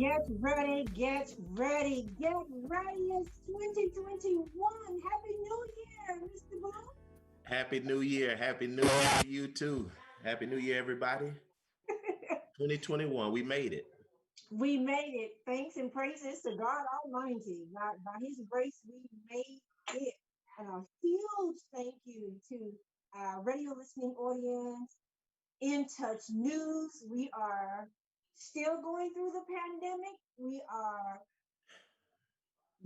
Get ready, get ready, get ready. It's 2021. Happy New Year, Mr. Blue. Happy New Year. Happy New Year to you too. Happy New Year, everybody. 2021. We made it. We made it. Thanks and praises to God Almighty. By His grace, we made it. And a huge thank you to our radio listening audience, In Touch News. We are still going through the pandemic. We are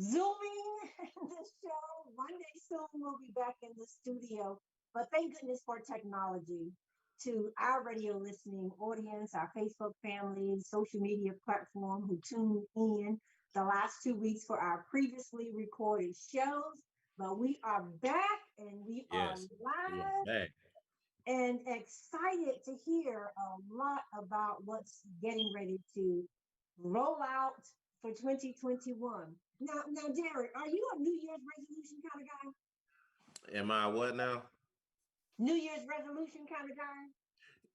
Zooming the show. One day soon we'll be back in the studio. But thank goodness for technology. To our radio listening audience, our Facebook family, social media platform who tuned in the last 2 weeks for our previously recorded shows. But we are back and we are Yes. We are live back. and excited to hear a lot about what's getting ready to roll out for 2021. Now, Derrick, are you a New Year's resolution kind of guy? Am I what now? New Year's resolution kind of guy?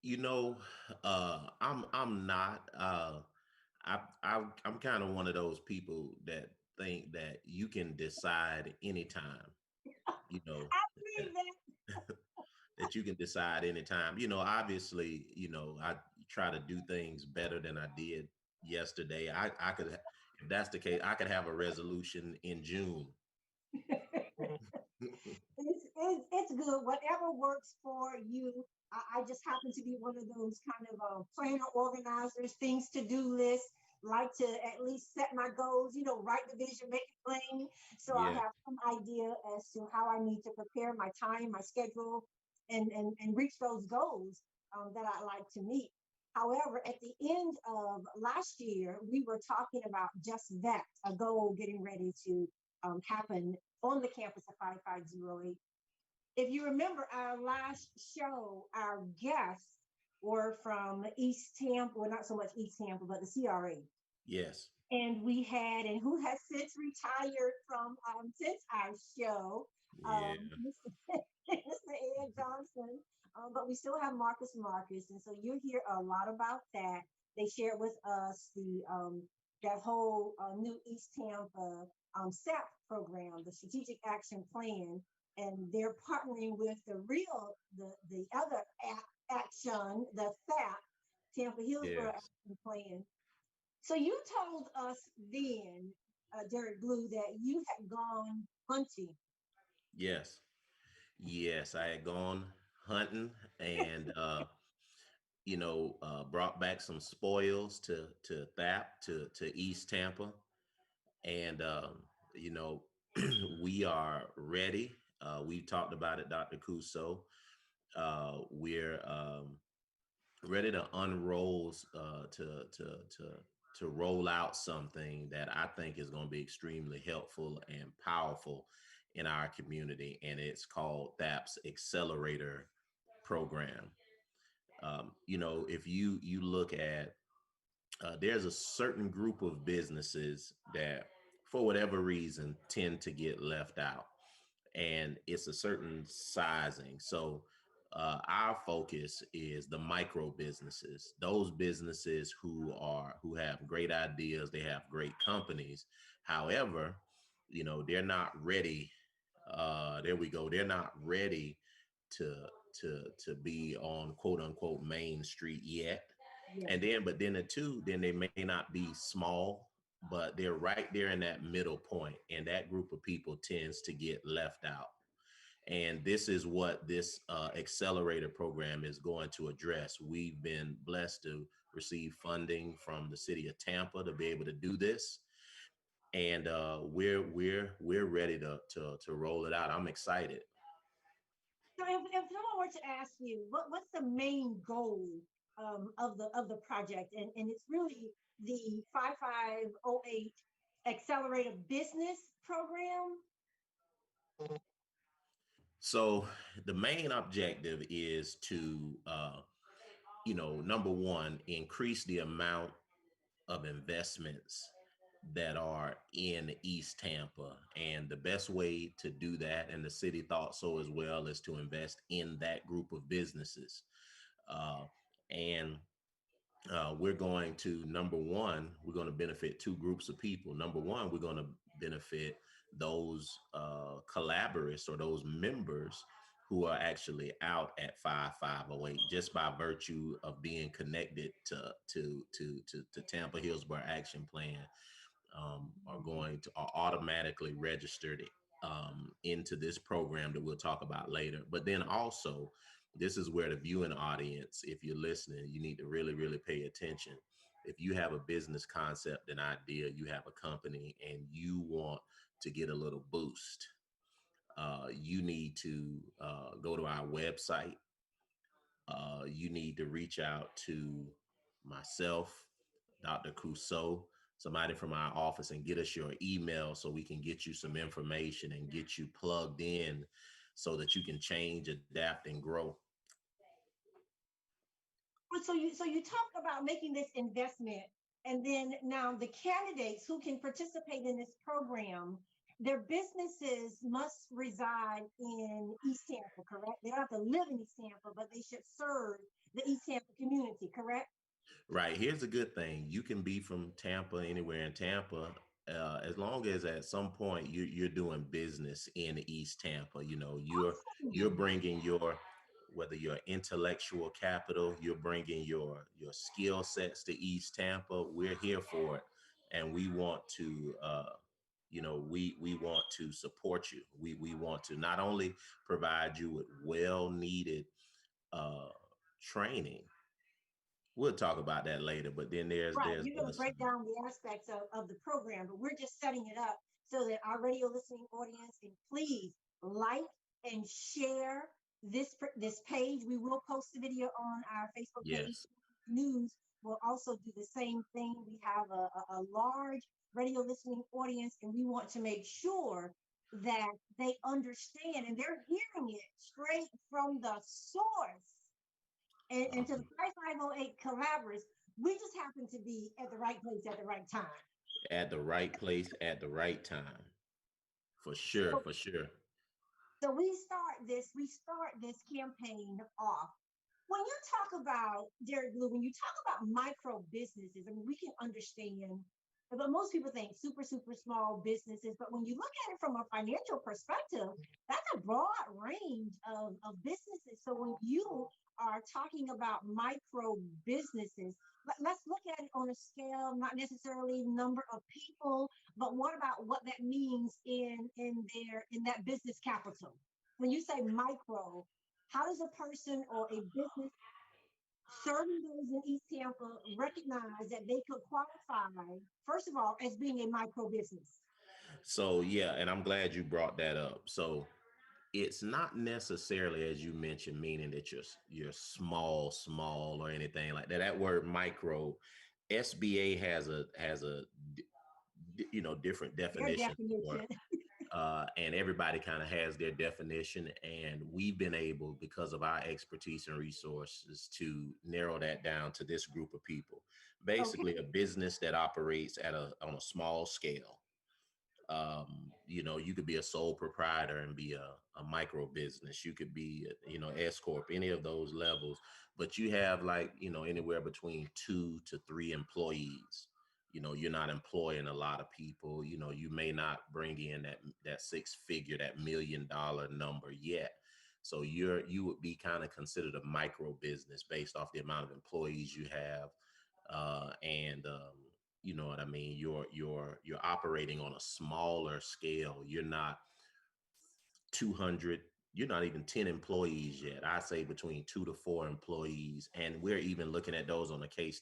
You know, I'm not. I'm kind of one of those people that think that you can decide anytime. You know, I believe that. that you can decide anytime. Obviously, I try to do things better than I did yesterday. I could, if that's the case, I could have a resolution in June. It's good. Whatever works for you. I just happen to be one of those kind of planner organizers, things to do lists, like to at least set my goals, write the vision, make it plain. So I Yeah. have some idea as to how I need to prepare my time, my schedule, and reach those goals that I like to meet. However, at the end of last year, we were talking about just that, a goal getting ready to happen on the campus of 5508. If you remember our last show, our guests were from East Tampa, well, not so much East Tampa, but the CRA. Yes. And we had, and who has since retired from since our show, Yeah. Mr. Ed Johnson. But we still have Marcus, and so you'll hear a lot about that. They shared with us the that whole new East Tampa SAP program, the Strategic Action Plan, and they're partnering with the other action, the SAP, Tampa Hillsborough Yes. Action Plan. So you told us then, Derrick Blue, that you had gone hunting. Yes. Yes. I had gone hunting and brought back some spoils to THAP to East Tampa, and you know, we are ready. We talked about it, Dr. Kuso. We're ready to unroll to roll out something that I think is going to be extremely helpful and powerful in our community, and it's called THAP's Accelerator Program. If you look at there's a certain group of businesses that, for whatever reason, tend to get left out, and it's a certain sizing. So our focus is the micro businesses, those businesses who have great ideas, they have great companies. However, they're not ready. There we go. They're not ready to to be on quote unquote Main Street yet. Yes. And then, but then the two, then they may not be small, but they're right there in that middle point, and that group of people tends to get left out. And this is what this accelerator program is going to address. We've been blessed to receive funding from the city of Tampa to be able to do this, and we're ready to roll it out. I'm excited. So if someone were to ask you, what's the main goal of the project, and it's really the 5508 Accelerator Business Program. So the main objective is to, number one, increase the amount of investments that are in East Tampa. And the best way to do that, and the city thought so as well, is to invest in that group of businesses. And We're going to, number one, we're going to benefit two groups of people. Number one, we're going to benefit those collaborators or those members who are actually out at 5508 just by virtue of being connected to Tampa Hillsborough Action Plan, are going to are automatically registered into this program that we'll talk about later. But then also, this is where the viewing audience, if you're listening, you need to really, really pay attention. If you have a business concept, an idea, you have a company, and you want to get a little boost, you need to go to our website. You need to reach out to myself, Dr. Crusoe, somebody from our office, and get us your email so we can get you some information and get you plugged in so that you can change, adapt, and grow. So you talk about making this investment, and then now the candidates who can participate in this program, their businesses must reside in East Tampa, correct? They don't have to live in East Tampa, but they should serve the East Tampa community, correct? Right. Here's a good thing. You can be from Tampa, anywhere in Tampa, as long as at some point you're doing business in East Tampa. You know, you're Awesome. bringing your, whether your intellectual capital, you're bringing your skill sets to East Tampa. We're here for it, and we want to. We want to support you. We want to not only provide you with well needed uh, training. We'll talk about that later. But then Right. there's You're going to break down the aspects of the program, but we're just setting it up so that our radio listening audience can please like and share this page. We will post the video on our Facebook page. yes. News will also do the same thing. We have a large radio listening audience, and we want to make sure that they understand and they're hearing it straight from the source. And to the Um, 5508 collaborators, we just happen to be at the right place at the right time. at the right place at the right time, for sure, So, for sure. so we start this campaign off. When you talk about Derrick Blue, when you talk about micro businesses, I mean, we can understand, but most people think super, super small businesses. But when you look at it from a financial perspective, that's a broad range of businesses. So when you are talking about micro businesses, let's look at it on a scale, not necessarily number of people, but what about what that means in that business capital? When you say micro, how does a person or a business serving those in East Tampa recognize that they could qualify, first of all, as being a micro business? So yeah, and I'm glad you brought that up. So it's not necessarily, as you mentioned, meaning that you're small or anything like that. That word micro, SBA has a different Their definition for it. definition. And everybody kind of has their definition, and we've been able, because of our expertise and resources, to narrow that down to this group of people. Okay. Basically, a business that operates on a small scale. You could be a sole proprietor and be a micro business. You could be, S corp, any of those levels, but you have, like, anywhere between 2 to 3 employees. You're not employing a lot of people. You may not bring in that six figure, that $1 million number yet. So you would be kind of considered a micro business based off the amount of employees you have, and you know what I mean. You're operating on a smaller scale. You're not 200. You're not even 10 employees yet. I say between 2 to 4 employees, and we're even looking at those on a case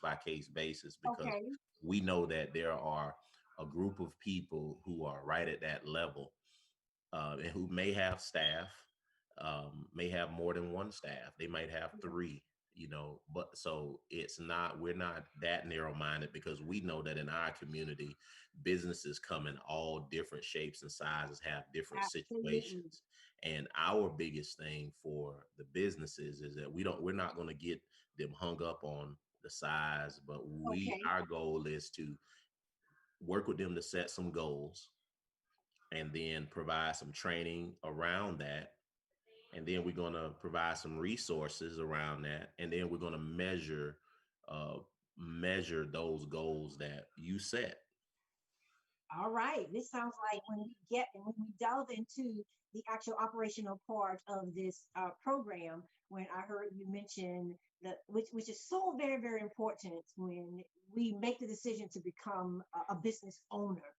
by case basis, because Okay. we know that there are a group of people who are right at that level, and who may have staff, may have more than one staff. They might have three, but so we're not that narrow minded, because we know that in our community, businesses come in all different shapes and sizes, have different Absolutely. situations. And our biggest thing for the businesses is that we're not going to get them hung up on the size, but Okay. our goal is to work with them to set some goals, and then provide some training around that, and then we're going to provide some resources around that, and then we're going to measure uh, measure those goals that you set. All right. This sounds like when we delve into the actual operational part of this program, when I heard you mention which is so very, very important when we make the decision to become a business owner,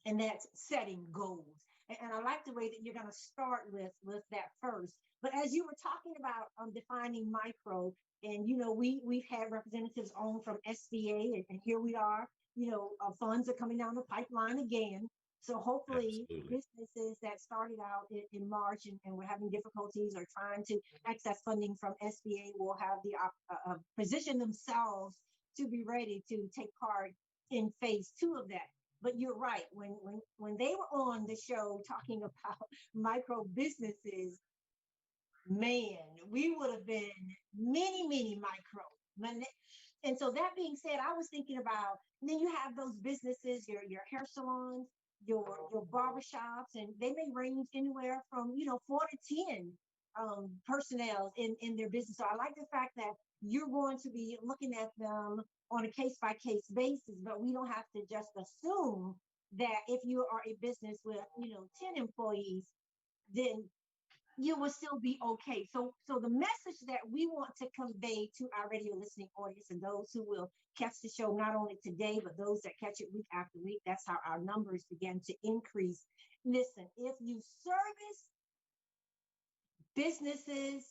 and that's setting goals. And I like the way that you're going to start with that first. But as you were talking about defining micro, and we've had representatives on from SBA, and here we are, funds are coming down the pipeline again. So hopefully, Absolutely. businesses that started out in March and were having difficulties or trying to access funding from SBA will have the position themselves to be ready to take part in phase two of that. But you're right. When they were on the show talking about micro businesses, man, we would have been many micro. And so that being said, I was thinking about, and then you have those businesses, your hair salons, your barbershops, and they may range anywhere from 4 to 10 personnel in their business. So I like the fact that you're going to be looking at them on a case by case basis, but we don't have to just assume that if you are a business with 10 employees, then you will still be okay. So the message that we want to convey to our radio listening audience and those who will catch the show not only today, but those that catch it week after week, that's how our numbers begin to increase. Listen, if you service businesses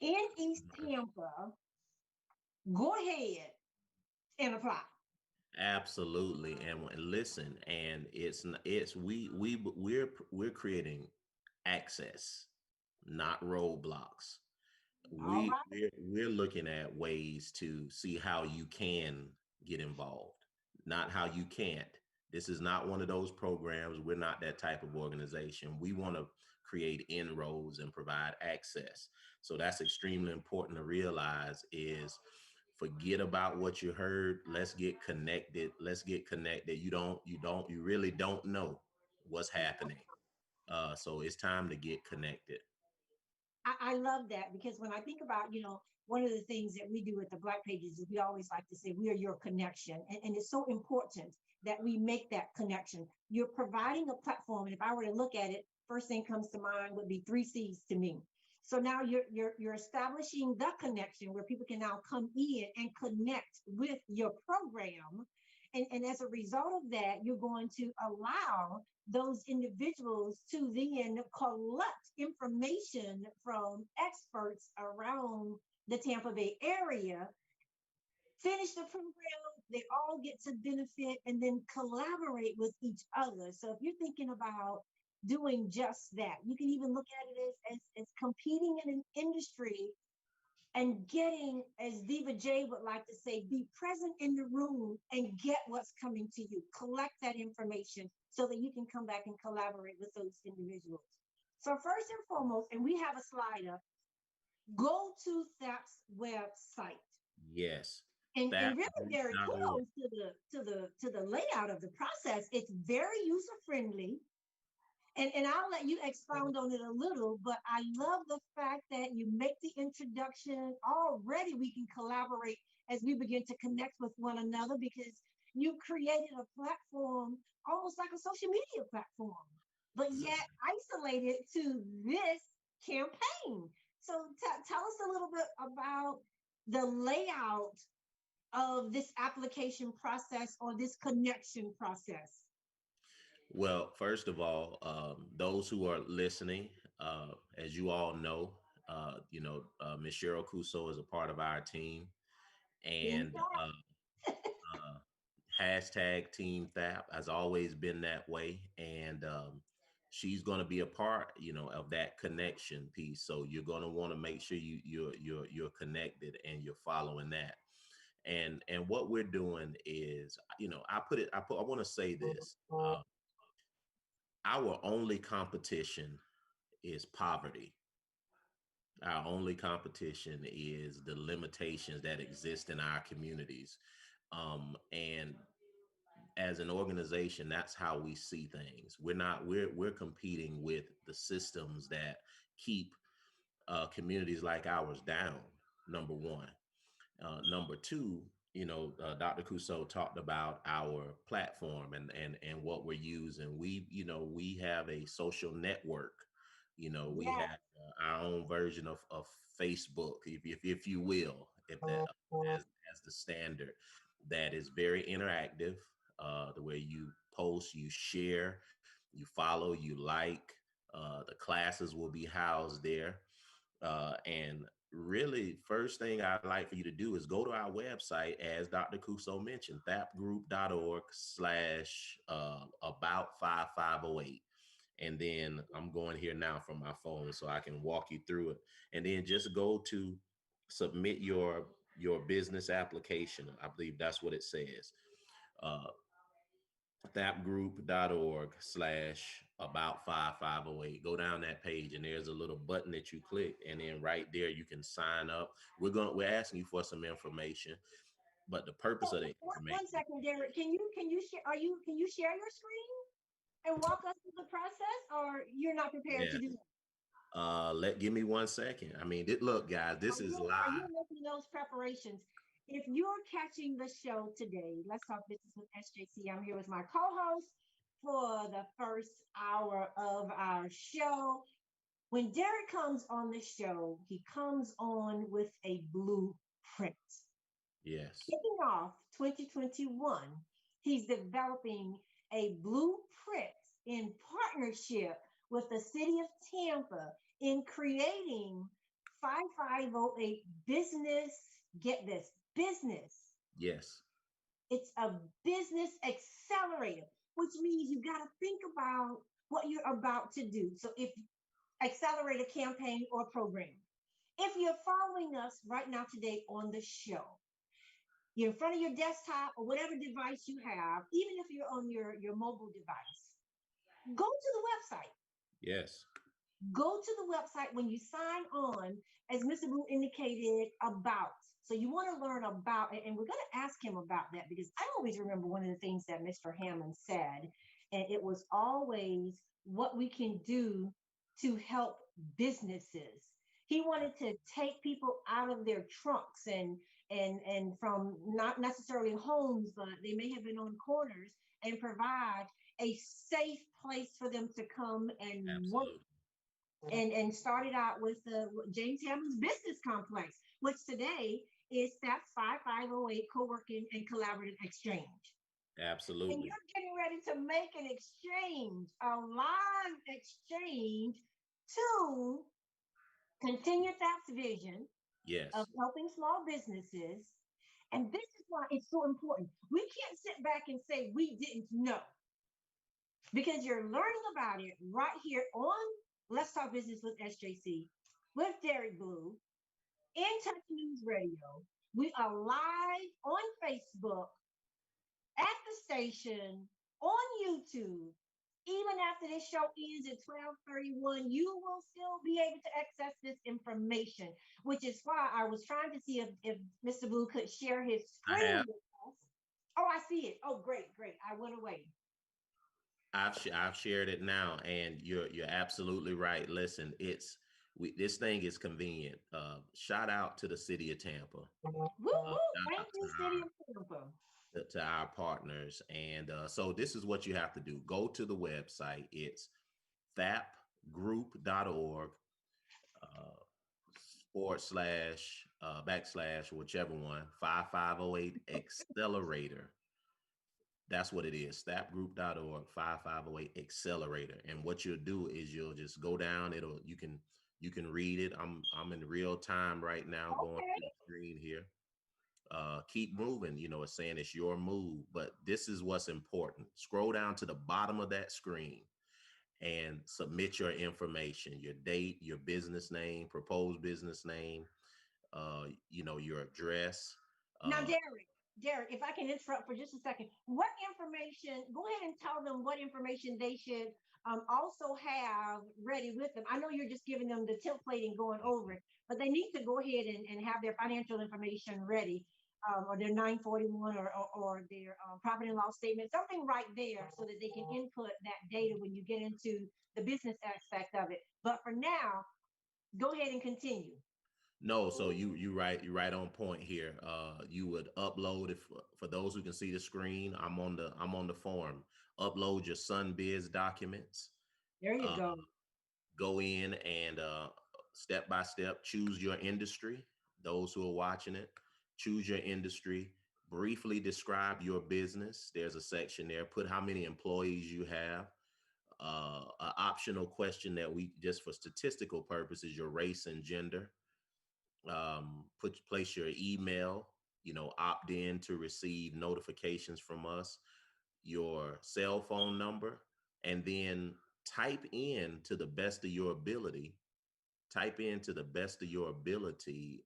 in East Tampa, go ahead and apply. Absolutely. And listen, and it's we're creating access, not roadblocks. All right. We're looking at ways to see how you can get involved, not how you can't. This is not one of those programs. We're not that type of organization. We want to create inroads and provide access. So that's extremely important to realize is forget about what you heard. Let's get connected. Let's get connected. You really don't know what's happening. So it's time to get connected. I love that because when I think about, one of the things that we do at the Black Pages is we always like to say we are your connection. And it's so important that we make that connection. You're providing a platform. And if I were to look at it, first thing comes to mind would be three C's to me. So now you're establishing the connection where people can now come in and connect with your program. And as a result of that, you're going to allow those individuals to then collect information from experts around the Tampa Bay area, finish the program, they all get to benefit and then collaborate with each other. So if you're thinking about doing just that, you can even look at it as competing in an industry and getting, as Diva J would like to say, be present in the room and get what's coming to you. Collect that information so that you can come back and collaborate with those individuals. So first and foremost, and we have a slider, go to THAP's website. Yes. And really very That.org. close to the layout of the process. It's very user friendly. And I'll let you expound on it a little, but I love the fact that you make the introduction. Already we can collaborate as we begin to connect with one another because you created a platform almost like a social media platform, but yet isolated to this campaign. So tell us a little bit about the layout of this application process or this connection process. Well, first of all, those who are listening, as you all know, Ms. Cheryl Cuso is a part of our team, and hashtag Team THAP has always been that way, and she's going to be a part, of that connection piece. So you're going to want to make sure you're connected and you're following that. And what we're doing is, I want to say this. Our only competition is poverty. Our only competition is the limitations that exist in our communities. And as an organization, that's how we see things. We're competing with the systems that keep communities like ours down, number one. Number two, Dr. Cousteau talked about our platform and what we're using. We have a social network. We Yes. have our own version of Facebook, if you will, if that as the standard, that is very interactive. The way you post, you share, you follow, you like. The classes will be housed there. And really, first thing I'd like for you to do is go to our website, as Dr. Kuso mentioned, thapgroup.org/about 5508. And then I'm going here now from my phone so I can walk you through it. And then just go to submit your business application. I believe that's what it says. Uh, thapgroup.org/about 5508. Go down that page and there's a little button that you click, and then right there you can sign up. We're asking you for some information, but the purpose So of the one information. second, Derrick. Can you share? Can you share your screen and walk us through the process, or you're not prepared to Yes. do that? Give me 1 second. I mean, look, guys, this is Are live. you making those preparations? If you're catching the show today, let's talk business with SJC. I'm here with my co-host for the first hour of our show. When Derrick comes on the show, he comes on with a blueprint. Yes. Kicking off 2021, he's developing a blueprint in partnership with the city of Tampa in creating 5508 business. Get this business. Yes. It's a business accelerator, which means you got to think about what you're about to do. So, if accelerate a campaign or program, if you're following us right now today on the show, you're in front of your desktop or whatever device you have, even if you're on your mobile device, go to the website. Yes. Go to the website when you sign on, as Mr. Blue indicated, about. So you want to learn about it, and we're going to ask him about that because I always remember one of the things that Mr. Hammond said, and it was always what we can do to help businesses. He wanted to take people out of their trunks and from not necessarily homes, but they may have been on corners, and provide a safe place for them to come and work, Absolutely. and started out with the James Hammond's Business Complex, which today is STEP's 5508 Co-working and Collaborative Exchange. And Absolutely. you're getting ready to make an exchange, a live exchange to continue that vision of Yes. helping small businesses. And this is why it's so important. We can't sit back and say we didn't know, because you're learning about it right here on Let's Talk Business with SJC with Derrick Blue in Touch News Radio. We are live on Facebook, at the station, on YouTube. Even after this show ends at 12:31, you will still be able to access this information, which is why I was trying to see if Mr. Blue could share his I screen have. with us. Oh, I see it. Oh, great, great. I went away. I've shared it now, and you're absolutely right. Listen, this thing is convenient. Shout out to the city of Tampa. Woo woo. Shout Thank out you, City of Tampa. to our partners, and so this is what you have to do. Go to the website. It's thapgroup.org forward slash backslash whichever one 5508 accelerator. That's what it is. Stapgroup.org 5508 accelerator. And what you'll do is you'll just go down. You can read it. I'm in real time right now going Okay. through the screen here. Keep moving. It's saying it's your move, but this is what's important. Scroll down to the bottom of that screen and submit your information, your date, your business name, proposed business name, your address. Now, Uh, Derrick, if I can interrupt for just a second, what information, go ahead and tell them what information they should also have ready with them. I know you're just giving them the template and going over it, but they need to go ahead and have their financial information ready, or their 941, or their profit and loss statement, something right there so that they can input that data when you get into the business aspect of it. But for now, go ahead and continue. No, so you right on point here. You would upload, if for those who can see the screen, I'm on the form. Upload your Sunbiz documents. There you Uh, go. Go in and step by step choose your industry. Those who are watching it, choose your industry. Briefly describe your business. There's a section there. Put how many employees you have. An optional question that we just for statistical purposes, your race and gender. Place your email, opt in to receive notifications from us, your cell phone number, and then type in to the best of your ability type in to the best of your ability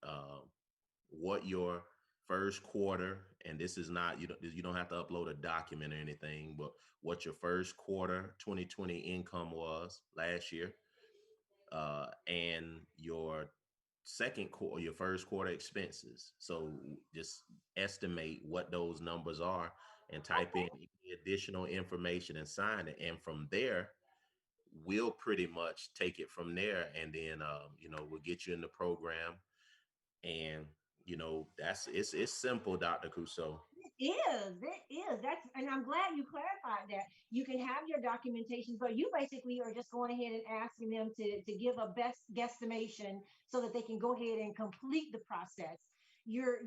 what your first quarter, and this is not, you don't have to upload a document or anything, but what your first quarter 2020 income was last year, and your second quarter, your first quarter expenses. So just estimate what those numbers are and type in Okay. any additional information and sign it. And from there, we'll pretty much take it from there. And then, we'll get you in the program. And, it's simple, Dr. Crusoe. It is. That's, and I'm glad you clarified that. You can have your documentation, but you basically are just going ahead and asking them to give a best guesstimation so that they can go ahead and complete the process. You're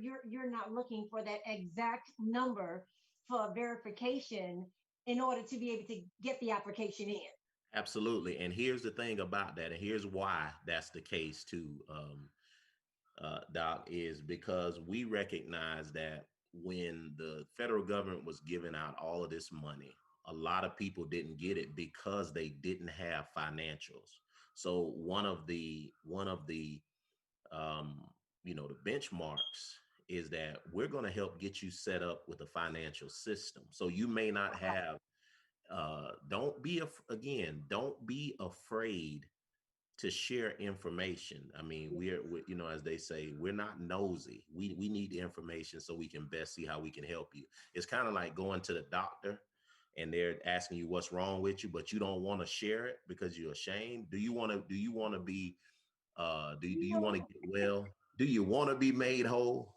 not looking for that exact number for verification in order to be able to get the application in. Absolutely. And here's the thing about that. And here's why that's the case too. Doc, is because we recognize that when the federal government was giving out all of this money, a lot of people didn't get it because they didn't have financials. So one of the the benchmarks is that we're going to help get you set up with a financial system. So you may not have. Don't be afraid to share information. I mean, as they say, we're not nosy. We need the information so we can best see how we can help you. It's kind of like going to the doctor and they're asking you what's wrong with you, but you don't want to share it because you're ashamed. Do you want to be do you want to get well? Do you want to be made whole?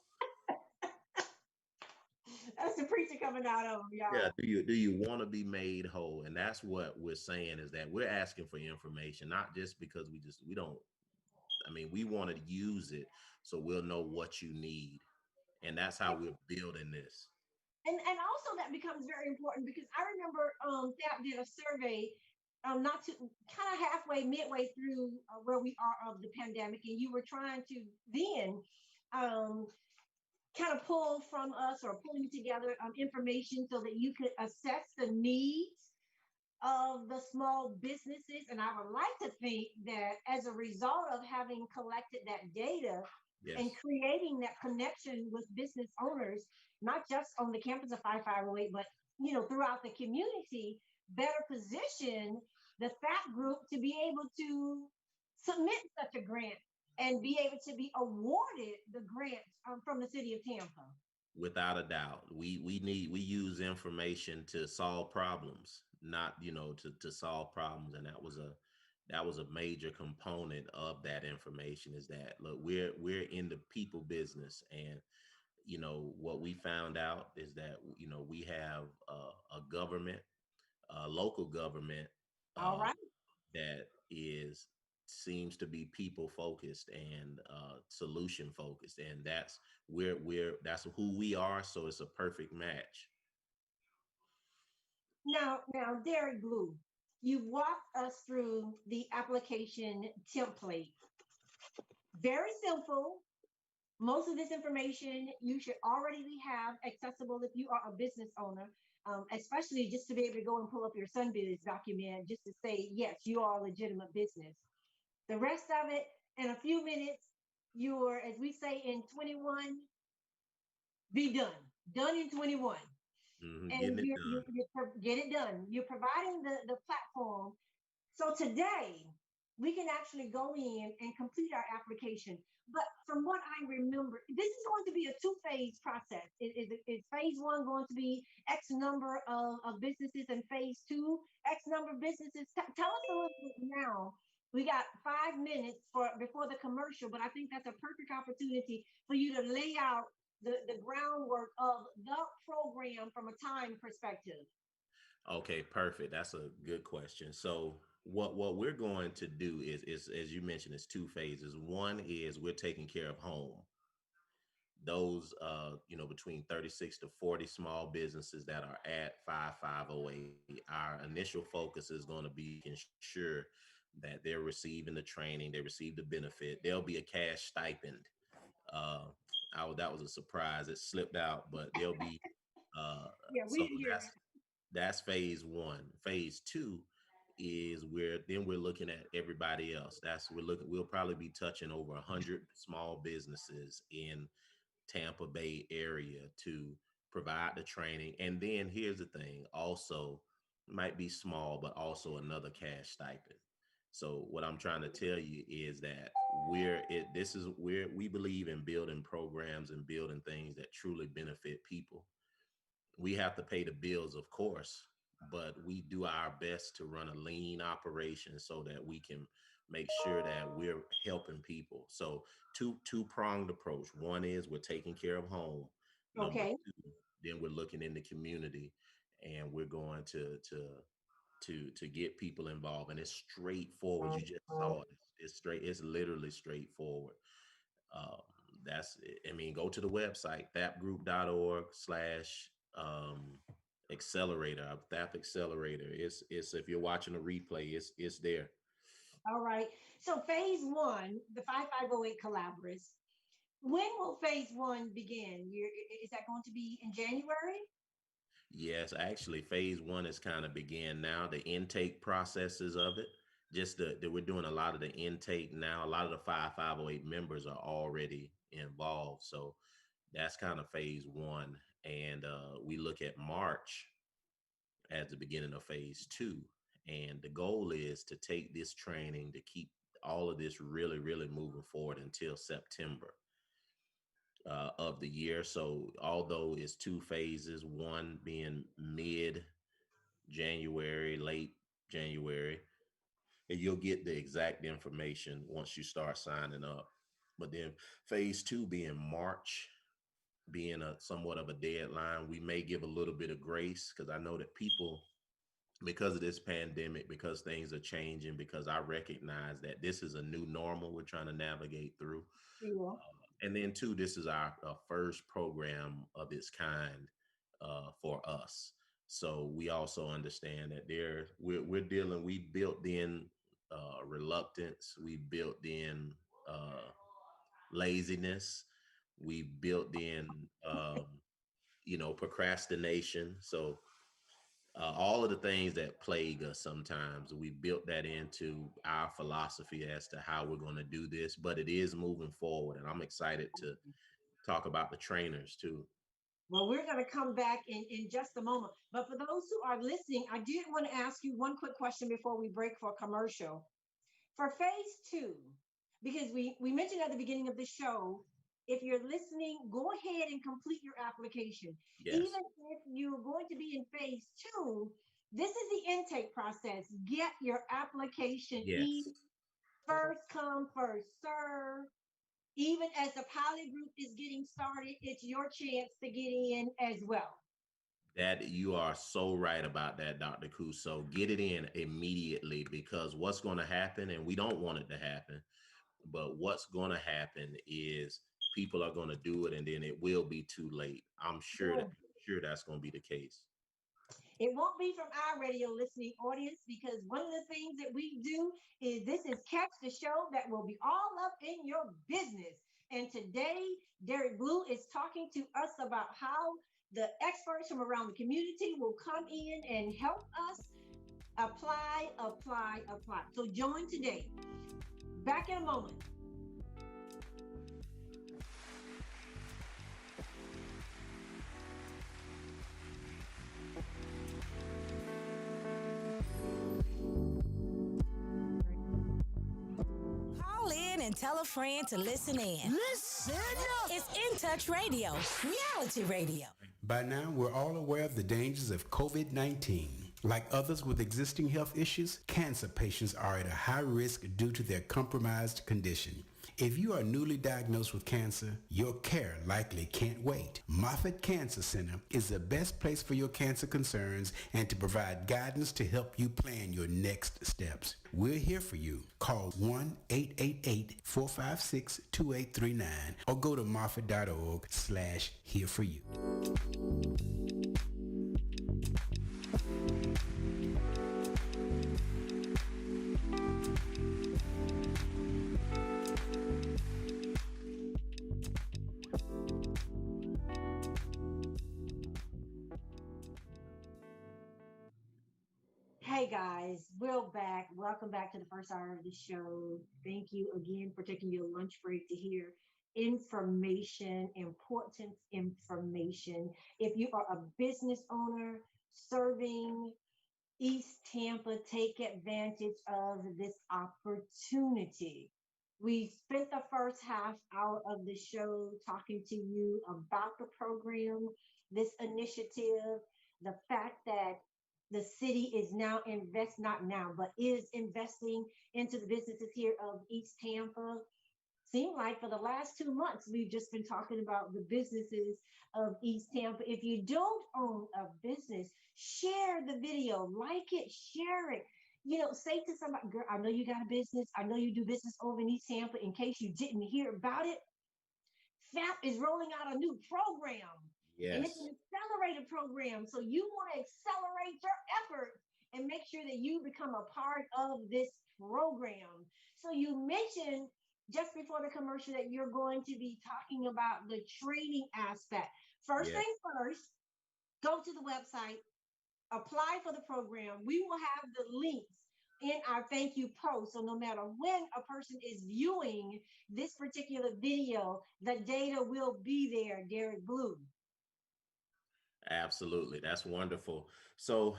That's the preacher coming out of them, Yeah, y'all. do you want to be made whole? And that's what we're saying, is that we're asking for information, not just because we don't. I mean, we want to use it so we'll know what you need. And that's how we're building this. And also that becomes very important because I remember TAP did a survey not to kind of halfway midway through where we are of the pandemic, and you were trying to then um, kind of pull from us or pulling together information so that you could assess the needs of the small businesses. And I would like to think that as a result of having collected that data and Yes. creating that connection with business owners, not just on the campus of 5508, but throughout the community, better position the FAP group to be able to submit such a grant and be able to be awarded the grant from the city of Tampa. Without a doubt. We use information to solve problems, not, to solve problems. And that was a major component of that information, is that, look, we're in the people business. And what we found out is that we have a government, a local government, All uh, right. that is seems to be people focused and solution focused, and that's who we are. So it's a perfect match. Now, Derrick Blue, you walked us through the application template. Very simple. Most of this information you should already have accessible if you are a business owner, especially just to be able to go and pull up your SunBiz document just to say, yes, you are a legitimate business. The rest of it, in a few minutes, you're, as we say in 21, be done. Done in 21. Getting And it done. get it done. You're providing the platform. So today we can actually go in and complete our application. But from what I remember, this is going to be a two-phase process. Is phase one going to be X number of businesses, and phase two, X number of businesses? Tell us a little bit now We got 5 minutes before the commercial, but I think that's a perfect opportunity for you to lay out the groundwork of the program from a time perspective. Okay, perfect. That's a good question. So what we're going to do is as you mentioned, it's two phases. One is we're taking care of home. Those between 36 to 40 small businesses that are at 5508. Our initial focus is going to be ensure that they're receiving the training, they receive the benefit. There'll be a cash stipend. Uh, that was a surprise. It slipped out, but there'll be Yeah, we so didn't hear that. that's phase one. Phase two is where then we're looking at everybody else. We'll probably be touching over 100 small businesses in Tampa Bay area to provide the training. And then here's the thing, also might be small, but also another cash stipend. So what I'm trying to tell you is that this is where we believe in building programs and building things that truly benefit people. We have to pay the bills, of course, but we do our best to run a lean operation so that we can make sure that we're helping people. So two-pronged approach. One is we're taking care of home. Number Okay. two, then we're looking in the community and we're going to get people involved. And it's straightforward. You just saw it. It's straight, it's literally straightforward. Um, that's it. I mean, go to the website, thapgroup.org/accelerator, THAP accelerator. It's if you're watching a replay, it's there. All right. So phase one, the 5508 collaborates. When will phase one begin? Is that going to be in January? Yes, actually, phase one is kind of began now. The intake processes of it, just that we're doing a lot of the intake now. A lot of the 5508 members are already involved, so that's kind of phase one. And we look at March as the beginning of phase two. And the goal is to take this training to keep all of this really, really moving forward until September of the year. So although it's two phases, one being mid January, late January, and you'll get the exact information once you start signing up. But then phase two being March, being a somewhat of a deadline, we may give a little bit of grace because I know that people, because of this pandemic, because things are changing, because I recognize that this is a new normal we're trying to navigate through. Yeah. And then two, this is our first program of its kind for us. So we also understand that we built in reluctance, we built in laziness, we built in procrastination. So all of the things that plague us sometimes, we built that into our philosophy as to how we're going to do this, but it is moving forward. And I'm excited to talk about the trainers too. Well, we're going to come back in just a moment. But for those who are listening, I did want to ask you one quick question before we break for a commercial. For phase two, because we mentioned at the beginning of the show, if you're listening, go ahead and complete your application. Yes. Even if you're going to be in phase two, this is the intake process. Get your application Yes. in. First come, first serve. Even as the pilot group is getting started, it's your chance to get in as well. That you are so right about that, Dr. Kuso. Get it in immediately, because what's going to happen, and we don't want it to happen, but what's going to happen is people are going to do it and then it will be too late. I'm sure that's going to be the case. It won't be from our radio listening audience, because one of the things that we do is this is Catch the Show that will be all up in your business. And today, Derrick Blue is talking to us about how the experts from around the community will come in and help us apply. So join today. Back in a moment. And tell a friend to listen in. Listen up. It's In Touch Radio, reality radio. By now, we're all aware of the dangers of COVID-19. Like others with existing health issues, cancer patients are at a high risk due to their compromised condition. If you are newly diagnosed with cancer, your care likely can't wait. Moffitt Cancer Center is the best place for your cancer concerns and to provide guidance to help you plan your next steps. We're here for you. Call 1-888-456-2839 or go to moffitt.org/here for you. Hey guys, we're back. Welcome back to the first hour of the show. Thank you again for taking your lunch break to hear information, important information. If you are a business owner serving East Tampa, take advantage of this opportunity. We spent the first half hour of the show talking to you about the program, this initiative, the fact that the city is now not now, but is investing into the businesses here of East Tampa. Seemed like for the last 2 months, we've just been talking about the businesses of East Tampa. If you don't own a business, share the video, like it, share it. Say to somebody, girl, I know you got a business. I know you do business over in East Tampa. In case you didn't hear about it, FAP is rolling out a new program. Yes. And it's an accelerated program. So you want to accelerate your effort and make sure that you become a part of this program. So you mentioned just before the commercial that you're going to be talking about the training aspect. First thing first, go to the website, apply for the program. We will have the links in our thank you post. So no matter when a person is viewing this particular video, the data will be there, Derrick Blue. Absolutely. That's wonderful. So,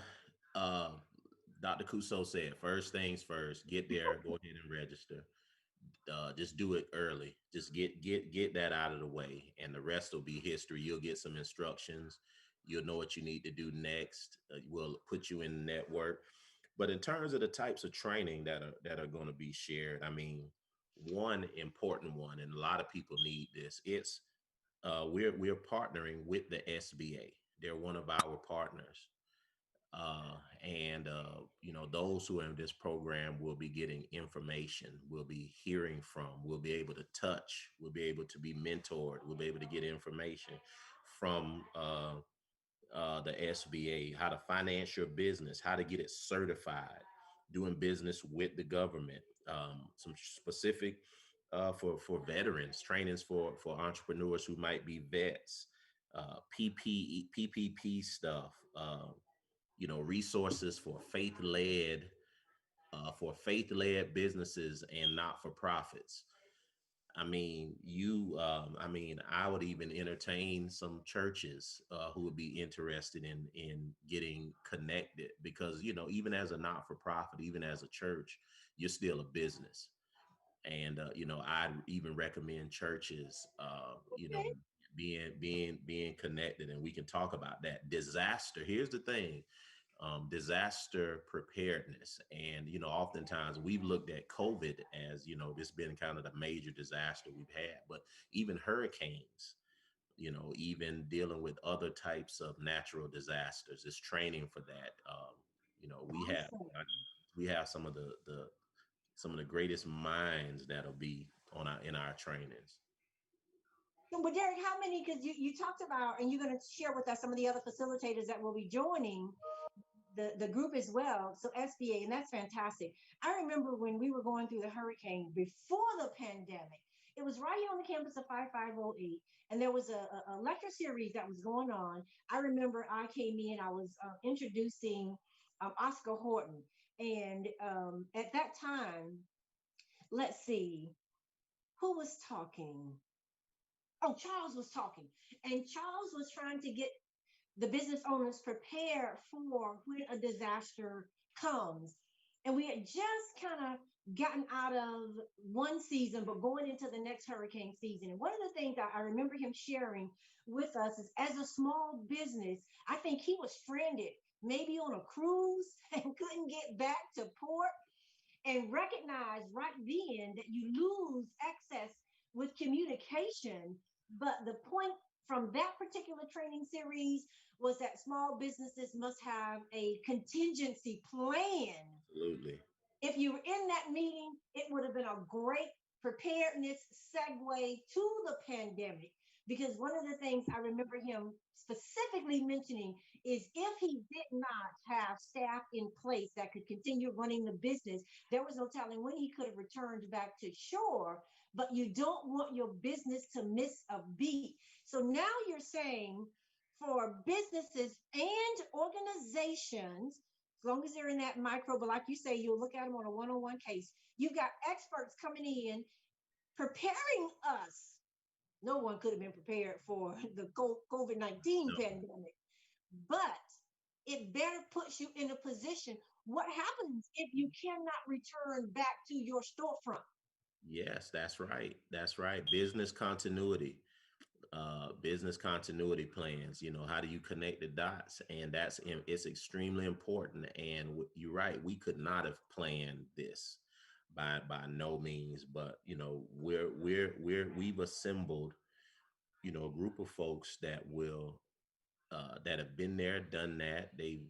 Dr. Couso said, first things first, get there, go ahead and register. Just do it early. Just get that out of the way, and the rest will be history. You'll get some instructions. You'll know what you need to do next. We'll put you in the network. But in terms of the types of training that are going to be shared, I mean, one important one, and a lot of people need this. It's we're partnering with the SBA. They're one of our partners. Those who are in this program will be getting information, will be hearing from, will be able to touch, will be able to be mentored, will be able to get information from the SBA, how to finance your business, how to get it certified, doing business with the government, some specific for veterans, trainings for entrepreneurs who might be vets, PPP stuff, resources for faith-led businesses and not-for-profits. I mean, I would even entertain some churches who would be interested in getting connected, because, even as a not-for-profit, even as a church, you're still a business. And, I'd even recommend churches, being connected, and we can talk about that. Disaster. Here's the thing. Disaster preparedness. And, oftentimes we've looked at COVID as, this been kind of the major disaster we've had, but even hurricanes, even dealing with other types of natural disasters, is training for that. We have some of the greatest minds that'll be in our trainings. But Derrick, how many, because you talked about, and you're going to share with us some of the other facilitators that will be joining the group as well. So SBA, and that's fantastic. I remember when we were going through the hurricane before the pandemic, it was right here on the campus of 5508, and there was a lecture series that was going on. I remember I came in, I was introducing Oscar Horton. And at that time, let's see, who was talking? Oh, Charles was talking. And Charles was trying to get the business owners prepared for when a disaster comes. And we had just kind of gotten out of one season, but going into the next hurricane season. And one of the things that I remember him sharing with us is, as a small business, I think he was stranded maybe on a cruise and couldn't get back to port, and recognize right then that you lose access with communication. But the point from that particular training series was that small businesses must have a contingency plan. Absolutely. If you were in that meeting, it would have been a great preparedness segue to the pandemic. Because one of the things I remember him specifically mentioning is if he did not have staff in place that could continue running the business, there was no telling when he could have returned back to shore. But you don't want your business to miss a beat. So now you're saying for businesses and organizations, as long as they're in that micro, but like you say, you'll look at them on a one-on-one case. You've got experts coming in, preparing us. No one could have been prepared for the COVID-19 No. pandemic, but it better puts you in a position. What happens if you cannot return back to your storefront? Yes, that's right. That's right. Business continuity plans. How do you connect the dots? And it's extremely important. And you're right. We could not have planned this by no means, but we've assembled, a group of folks that have been there, done that. They've,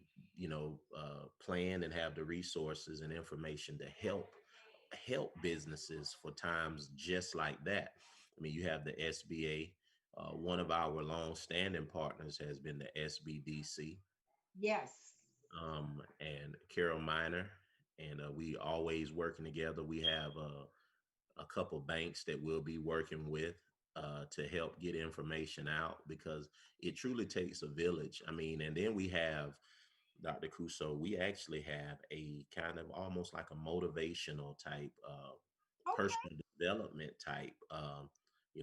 planned and have the resources and information to help businesses for times just like that. I mean, you have the SBA. One of our long-standing partners has been the SBDC, Yes. and Carol Minor, and we always working together. We have a couple banks that we'll be working with to help get information out, because it truly takes a village. I mean, and then we have Dr. Crusoe. We actually have a kind of almost like a motivational type, Okay. personal development type.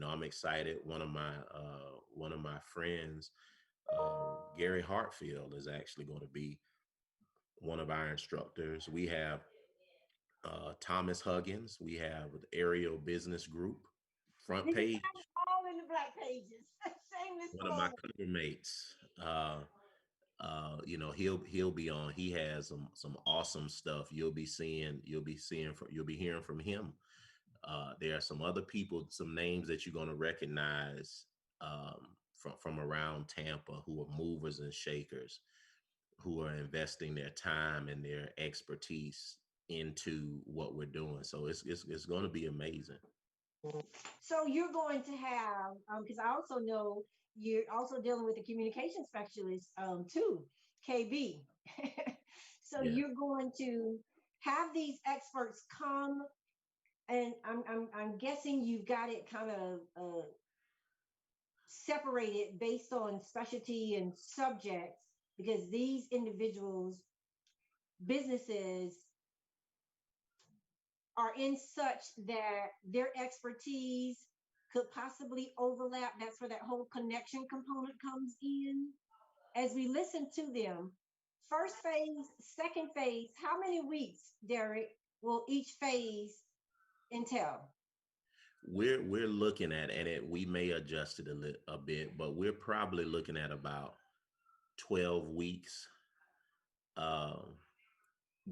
I'm excited. One of my friends, Gary Hartfield, is actually going to be one of our instructors. We have Thomas Huggins. We have the Aerial Business Group front You can page. find it all in the black pages. Shameless One of my plug. mates. He'll be on. He has some awesome stuff. You'll be hearing from him. There are some other people, some names that you're going to recognize from around Tampa, who are movers and shakers, who are investing their time and their expertise into what we're doing. So it's going to be amazing. So you're going to have, because I also know you're also dealing with a communication specialist too, KB. So Yeah. you're going to have these experts come, and I'm guessing you've got it kind of separated based on specialty and subjects, because these individuals, businesses, are in such that their expertise could possibly overlap. That's where that whole connection component comes in. As we listen to them, first phase, second phase, how many weeks, Derrick, will each phase entail? We're looking at, and we may adjust it a bit, but we're probably looking at about 12 weeks.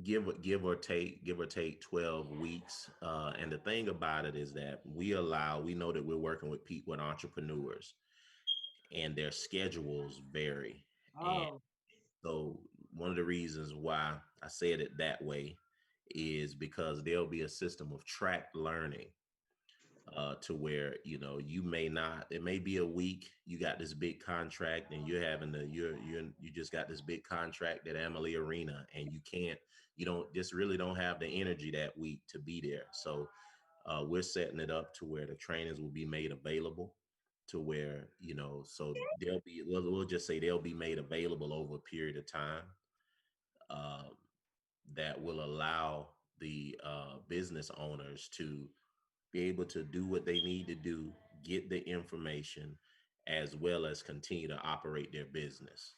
Give or take 12 weeks. And the thing about it is that we know that we're working with people, with entrepreneurs, and their schedules vary. And Oh, so one of the reasons why I said it that way is because there'll be a system of tracked learning, to where you may not, it may be a week, you got this big contract, and you just got this big contract at Amalie Arena, and you don't have the energy that week to be there. So we're setting it up to where the trainings will be made available, to where so we'll just say they'll be made available over a period of time, um, that will allow the business owners to be able to do what they need to do, get the information, as well as continue to operate their business.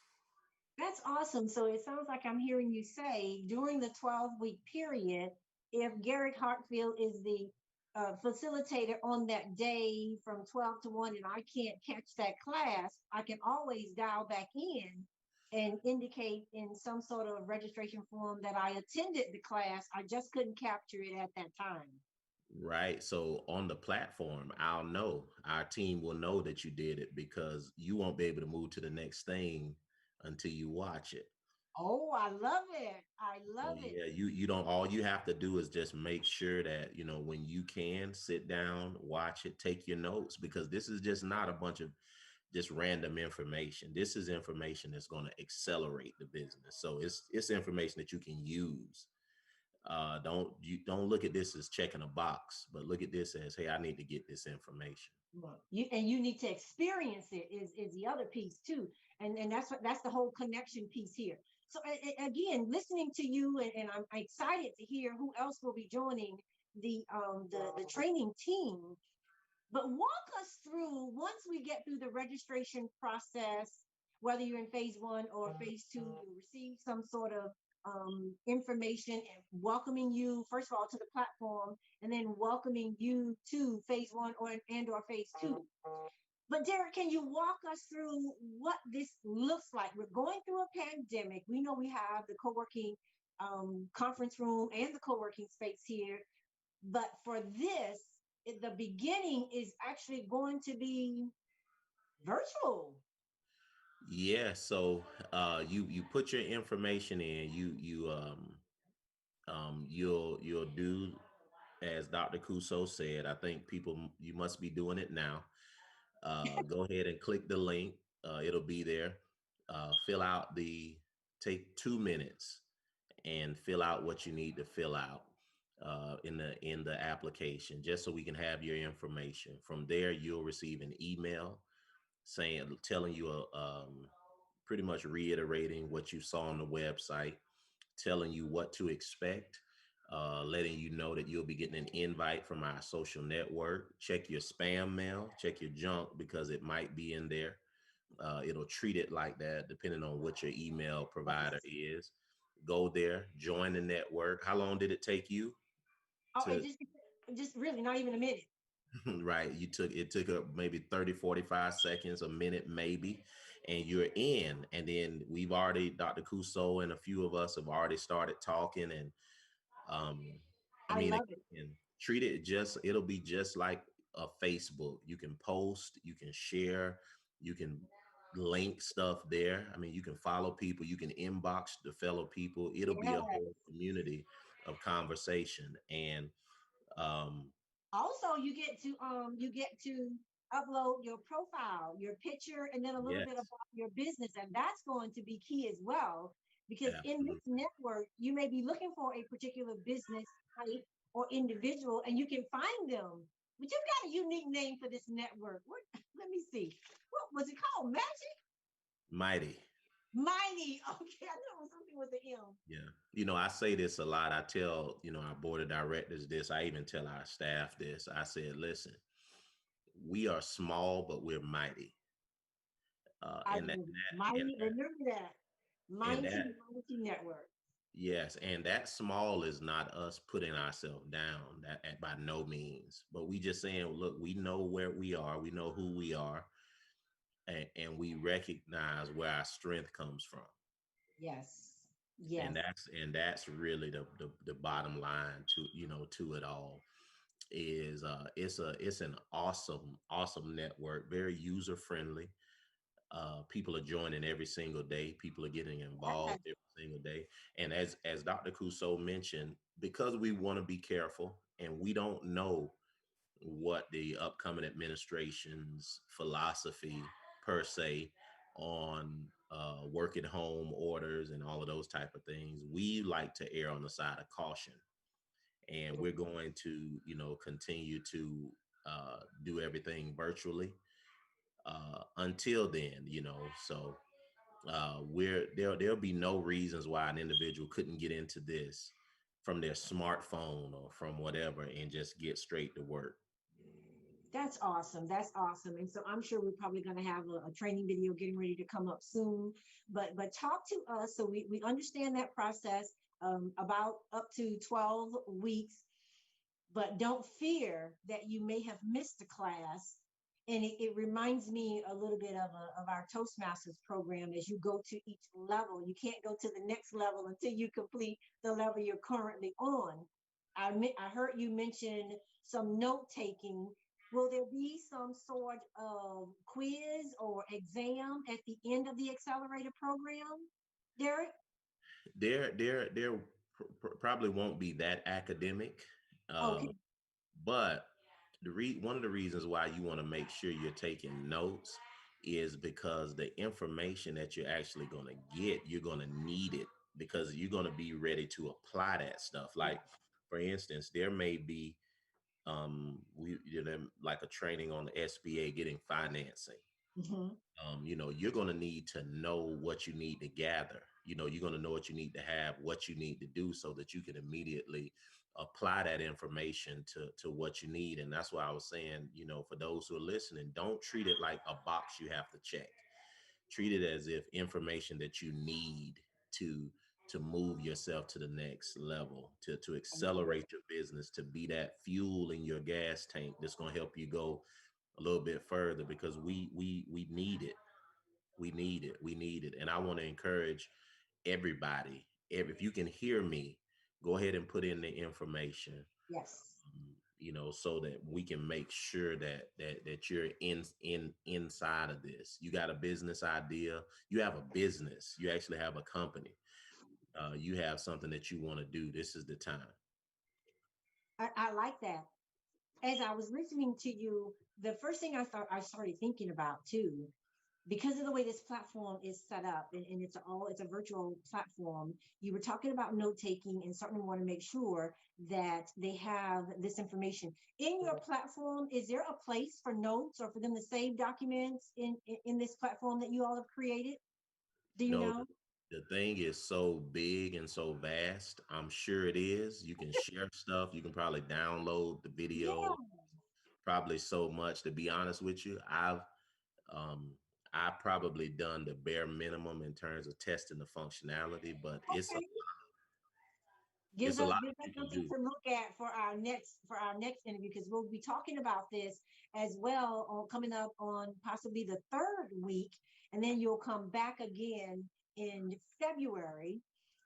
that's awesome. So it sounds like I'm hearing you say during the 12-week period, if Garrett Hartfield is the facilitator on that day from 12 to 1 and I can't catch that class, I can always dial back in and indicate in some sort of registration form that I attended the class. I just couldn't capture it at that time. Right. So on the platform, I'll know, our team will know that you did it because you won't be able to move to the next thing until you watch it. Oh, I love it. I So love it. yeah, you don't, all you have to do is just make sure that, you know, when you can sit down, watch it, take your notes, because this is just not a bunch of just random information. This is information that's going to accelerate the business. So it's information that you can use. Don't look at this as checking a box, but look at this as, hey, I need to get this information. Well, you need to experience it is the other piece too, and that's the whole connection piece here. So again, listening to you, and I'm excited to hear who else will be joining the training team. But walk us through, once we get through the registration process, whether you're in phase one or phase two, you'll receive some sort of information and welcoming you, first of all, to the platform, and then welcoming you to phase one or phase two. But Derrick, can you walk us through what this looks like? We're going through a pandemic. We know we have the co-working conference room and the co-working space here. But for this, the beginning is actually going to be virtual. Yeah. So you put your information in. You'll do as Dr. Kuso said. I think people, you must be doing it now. Go ahead and click the link. It'll be there. Fill out the Take 2 minutes and fill out what you need to fill out in the application, just so we can have your information. From there, you'll receive an email saying, telling you pretty much reiterating what you saw on the website, telling you what to expect, letting you know that you'll be getting an invite from our social network. Check your spam mail, check your junk, because it might be in there. It'll treat it like that depending on what your email provider is. Go there, join the network. How long did it take you Oh, to? it just really not even a minute. Right, it took up maybe 30, 45 seconds, a minute maybe, and you're in. And then we've already, Dr. Kuso and a few of us have already started talking. And um I I mean, love it. again, treat it just, it'll be just like a Facebook. You can post, you can share, you can link stuff there. I mean, you can follow people, you can inbox the fellow people. It'll be a Yeah. whole community of conversation. And um Also, you get to upload your profile, your picture, and then a little yes, bit about your business, and that's going to be key as well. Because in this absolutely. network, you may be looking for a particular business type or individual, and you can find them. But you've got a unique name for this network. What? Let me see. What was it called? Magic? Mighty. Mighty. Okay, I know it was something with the M. Yeah. You know, I say this a lot. I tell, you know, our board of directors this. I even tell our staff this. I said, listen, we are small, but we're mighty. I And that, remember and Mighty. Remember that and Mighty that, Mighty Network. yes, and that small is not us putting ourselves down. That by no means. But we just saying, look, we know where we are, we know who we are, and we recognize where our strength comes from. Yes. And Yes. that's really the bottom line to, you know, to it all. Is it's an awesome network, very user friendly. People are joining every single day, people are getting involved every single day. And as Dr. Kuso mentioned, because we want to be careful and we don't know what the upcoming administration's philosophy per se on work at home orders and all of those type of things, we like to err on the side of caution. And we're going to, you know, continue to do everything virtually until then, you know. So there'll be no reasons why an individual couldn't get into this from their smartphone or from whatever and just get straight to work. That's awesome. That's awesome. And so I'm sure we're probably going to have a training video getting ready to come up soon. But talk to us so we understand that process, about up to 12 weeks. But don't fear that you may have missed a class And it reminds me a little bit of our Toastmasters program. As you go to each level, you can't go to the next level until you complete the level you're currently on. I heard you mention some note taking. Will there be some sort of quiz or exam at the end of the accelerator program, Derrick? There probably won't be that academic, uh, Okay. but one of the reasons why you want to make sure you're taking notes is because the information that you're actually going to get, you're going to need it because you're going to be ready to apply that stuff. Yeah. Like, for instance, there may be like a training on the SBA getting financing. Hmm. You're going to need to know what you need to gather. You're going to know what you need to have, what you need to do so that you can immediately apply that information to what you need. And that's why I was saying, for those who are listening, don't treat it like a box you have to check. Treat it as if information that you need to to move yourself to the next level, to accelerate your business, to be that fuel in your gas tank that's going to help you go a little bit further because we need it. We need it. And I want to encourage everybody, if you can hear me, go ahead and put in the information, Yes. so that we can make sure that you're inside of this. You got a business idea, you have a business, you actually have a company, you have something that you want to do. This is the time. I like that. As I was listening to you, the first thing I started thinking about too, because of the way this platform is set up, and it's a virtual platform. You were talking about note taking and certainly want to make sure that they have this information in your platform. Is there a place for notes or for them to save documents in this platform that you all have created? Do you No, know? the thing is so big and so vast. I'm sure it is. You can share stuff. You can probably download the video. Yeah. Probably so much. To be honest with you, um, I probably done the bare minimum in terms of testing the functionality, but it's a Okay. it's a lot Gives you us can something do. to look at for our next interview, because we'll be talking about this as well on coming up on possibly the third week, and then you'll come back again in February.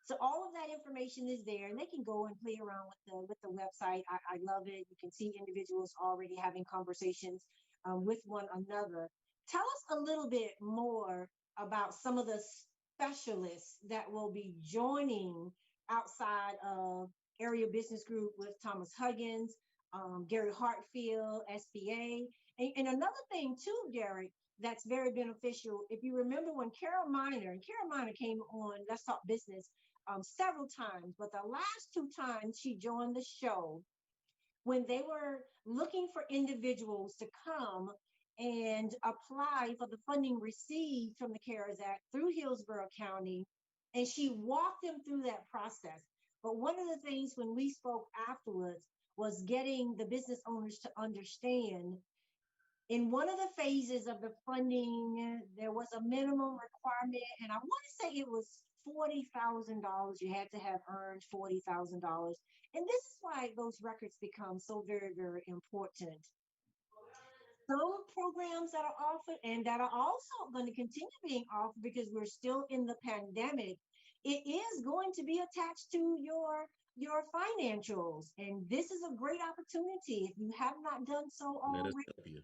So all of that information is there, and they can go and play around with the website. I love it. You can see individuals already having conversations with one another. Tell us a little bit more about some of the specialists that will be joining outside of Area Business Group with Thomas Huggins, Gary Hartfield, SBA. And another thing too, Gary, that's very beneficial. If you remember when Carol Miner came on Let's Talk Business several times, but the last two times she joined the show, when they were looking for individuals to come and apply for the funding received from the CARES Act through Hillsborough County, and she walked them through that process. But one of the things when we spoke afterwards was getting the business owners to understand in one of the phases of the funding, there was a minimum requirement, and I want to say it was $40,000. You had to have earned $40,000. And this is why those records become so very, very important. Some programs that are offered and that are also going to continue being offered because we're still in the pandemic, it is going to be attached to your financials. And this is a great opportunity if you have not done so Let us already. help you.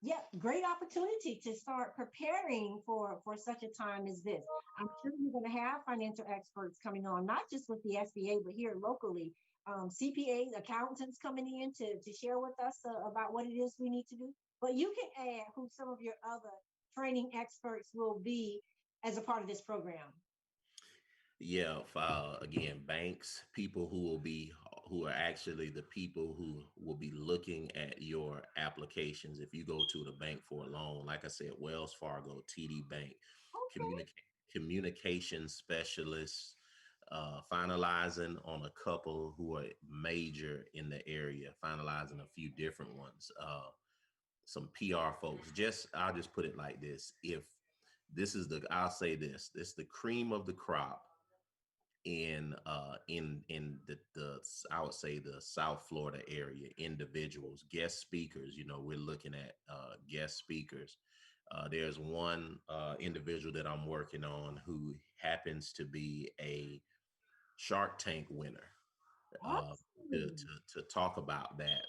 Yeah, great opportunity to start preparing for such a time as this. I'm sure you're going to have financial experts coming on, not just with the SBA, but here locally, CPAs, accountants coming in to share with us about what it is we need to do. But you can add who some of your other training experts will be as a part of this program. Yeah, again, banks, people who are actually the people who will be looking at your applications. If you go to the bank for a loan, like I said, Wells Fargo, TD Bank, Okay. communica- communication specialists, finalizing on a couple who are major in the area, finalizing a few different ones, some PR folks. I'll just put it like this: if this is I'll say this: the cream of the crop in the I would say the South Florida area, individuals, guest speakers. We're looking at guest speakers. There's one individual that I'm working on who happens to be a Shark Tank winner, uh, to, Awesome. to talk about that.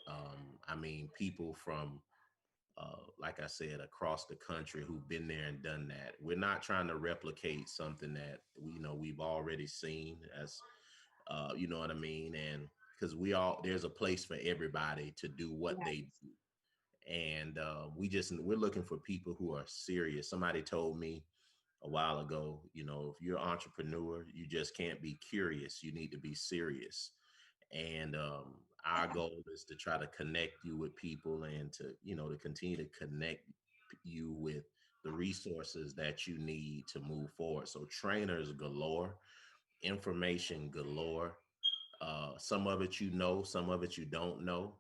I mean, people from like I said, across the country who've been there and done that. We're not trying to replicate something that we've already seen, as you know what I mean, and because there's a place for everybody to do what Yeah. they do, and we're looking for people who are serious. Somebody told me a while ago, if you're an entrepreneur, you just can't be curious. You need to be serious. And our goal is to try to connect you with people, and to continue to connect you with the resources that you need to move forward. So trainers galore, information galore. Some of it some of it you don't know,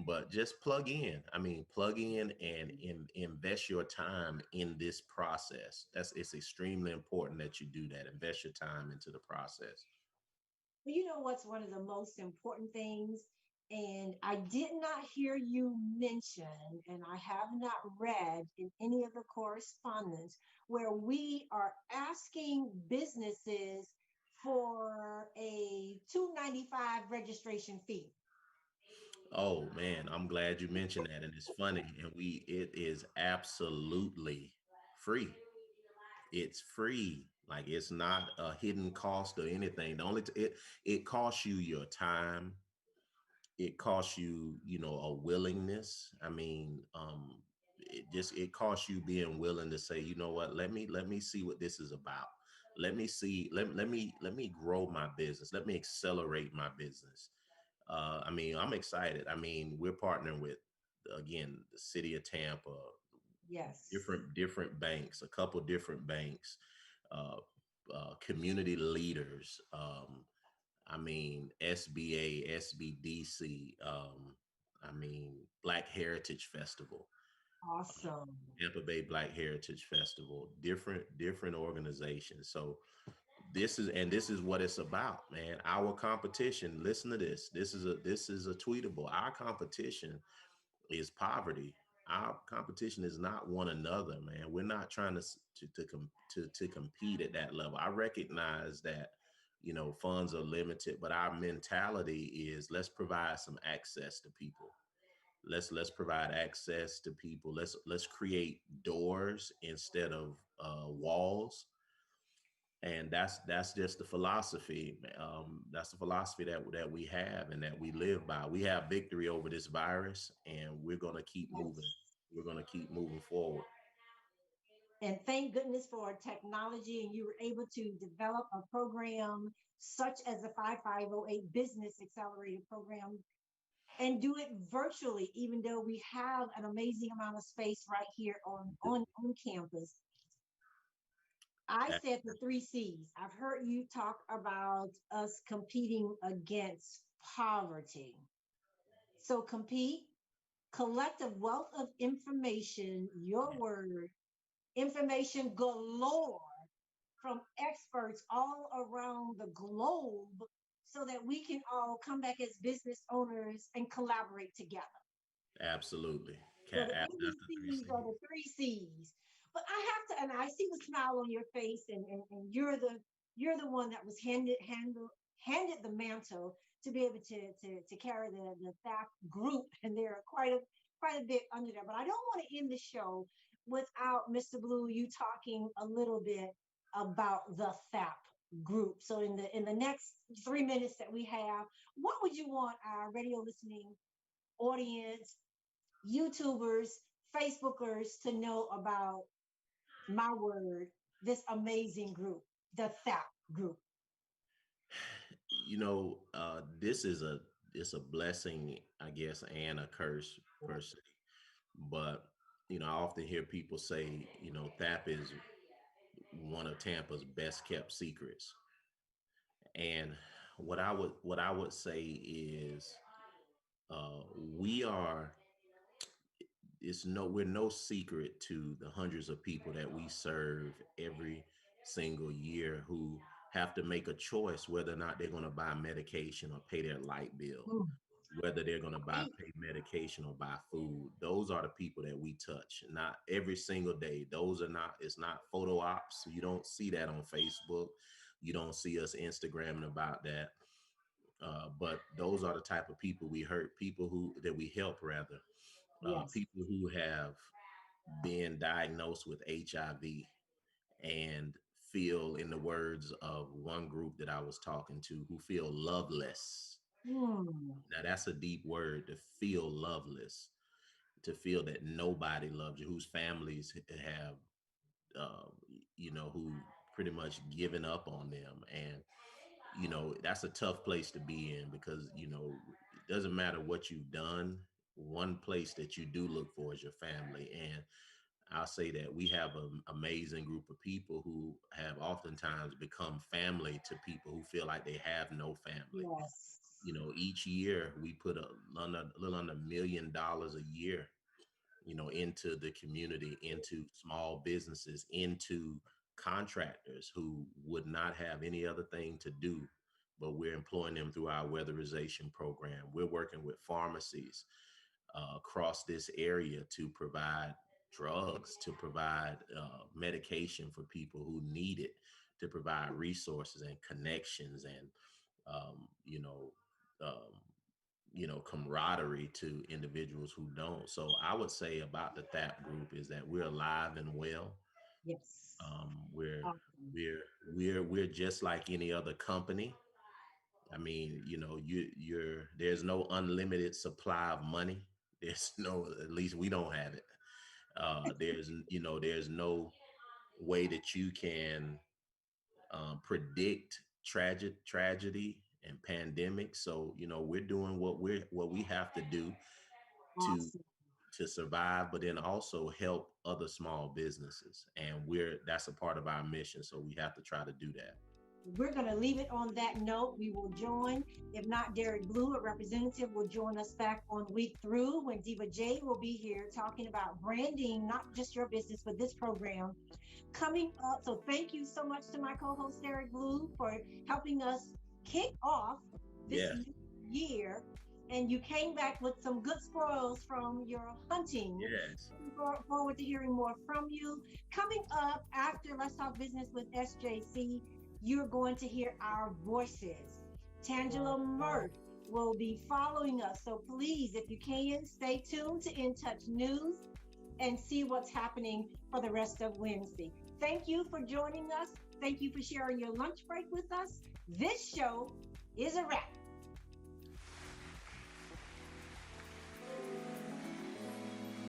but just plug in. I mean, plug in and invest your time in this process. It's extremely important that you do that. Invest your time into the process. You know what's one of the most important things? And I did not hear you mention, and I have not read in any of the correspondence where we are asking businesses for a 295 registration fee. Oh man, I'm glad you mentioned that, and it's funny. And it is absolutely free. It's free. Like, it's not a hidden cost or anything. The only it costs you your time. It costs you, a willingness. I mean, it costs you being willing to say, you know what, let me see what this is about. Let me see, let me grow my business. Let me accelerate my business. I mean, I'm excited. I mean, we're partnering with, again, the city of Tampa, Yes. different banks, a couple different banks, uh, community leaders. I mean, SBA, SBDC. I mean, Black Heritage Festival, Awesome. Tampa Bay Black Heritage Festival. Different organizations. So this is what it's about, man. Our competition. Listen to this. This is a tweetable. Our competition is poverty. Our competition is not one another, man. We're not trying to compete at that level. I recognize that, funds are limited, but our mentality is, let's provide some access to people. Let's provide access to people. Let's create doors instead of walls. And that's just the philosophy. That's the philosophy that we have and that we live by. We have victory over this virus, and we're gonna keep moving. We're gonna keep moving forward. And thank goodness for technology, and you were able to develop a program such as the 5508 Business Accelerator Program and do it virtually, even though we have an amazing amount of space right here on campus. I A- said the three C's. I've heard you talk about us competing against poverty. So compete, collective wealth of information, your word, information galore from experts all around the globe so that we can all come back as business owners and collaborate together. Absolutely. So the That's the three ABCs are C's. the three C's. But I have to, and I see the smile on your face, and you're the one that was handed the mantle to be able to carry the THAP group, and there are quite a bit under there. But I don't want to end the show without Mr. Blue, you talking a little bit about the THAP group. So in the next 3 minutes that we have, what would you want our radio listening audience, YouTubers, Facebookers to know about my word, this amazing group, the THAP group? This is a it's a blessing, I guess, and a curse per se. But I often hear people say, THAP is one of Tampa's best kept secrets. And what I would say is, we are we're no secret to the hundreds of people that we serve every single year who have to make a choice whether or not they're going to buy medication or pay their light bill, Mm. whether they're going to pay medication or buy food. Those are the people that we touch, not every single day. Those are not, it's not photo ops. You don't see that on Facebook. You don't see us Instagramming about that. But those are the type of people we hurt, people that we help rather, Yes. people who have been diagnosed with HIV and feel, in the words of one group that I was talking to, who feel loveless. Mm. Now that's a deep word, to feel loveless, to feel that nobody loves you, whose families have, uh, who pretty much given up on them. And, that's a tough place to be in because, it doesn't matter what you've done. One place that you do look for is your family. And I'll say that we have an amazing group of people who have oftentimes become family to people who feel like they have no family. Yes. Each year we put a little under $1 million a year, into the community, into small businesses, into contractors who would not have any other thing to do, but we're employing them through our weatherization program. We're working with pharmacies across this area to provide drugs, to provide medication for people who need it, to provide resources and connections and, um, you know, um, camaraderie to individuals who don't. So I would say about the THAP group is that we're alive and well. Yes. We're Awesome. we're just like any other company. I mean, there's no unlimited supply of money. There's no, at least we don't have it. There's no way that you can predict tragedy and pandemic. So, we're doing what we have to do to Awesome. to survive, but then also help other small businesses. And that's a part of our mission. So we have to try to do that. We're going to leave it on that note. We will join, if not Derrick Blue, a representative, will join us back on week through when Diva J will be here talking about branding, not just your business, but this program coming up. So thank you so much to my co-host Derrick Blue for helping us kick off this year. And you came back with some good spoils from your hunting. Yes. Looking forward to hearing more from you. Coming up after Let's Talk Business with SJC, you're going to hear our voices. Tangela Murph will be following us. So please, if you can, stay tuned to In Touch News and see what's happening for the rest of Wednesday. Thank you for joining us. Thank you for sharing your lunch break with us. This show is a wrap.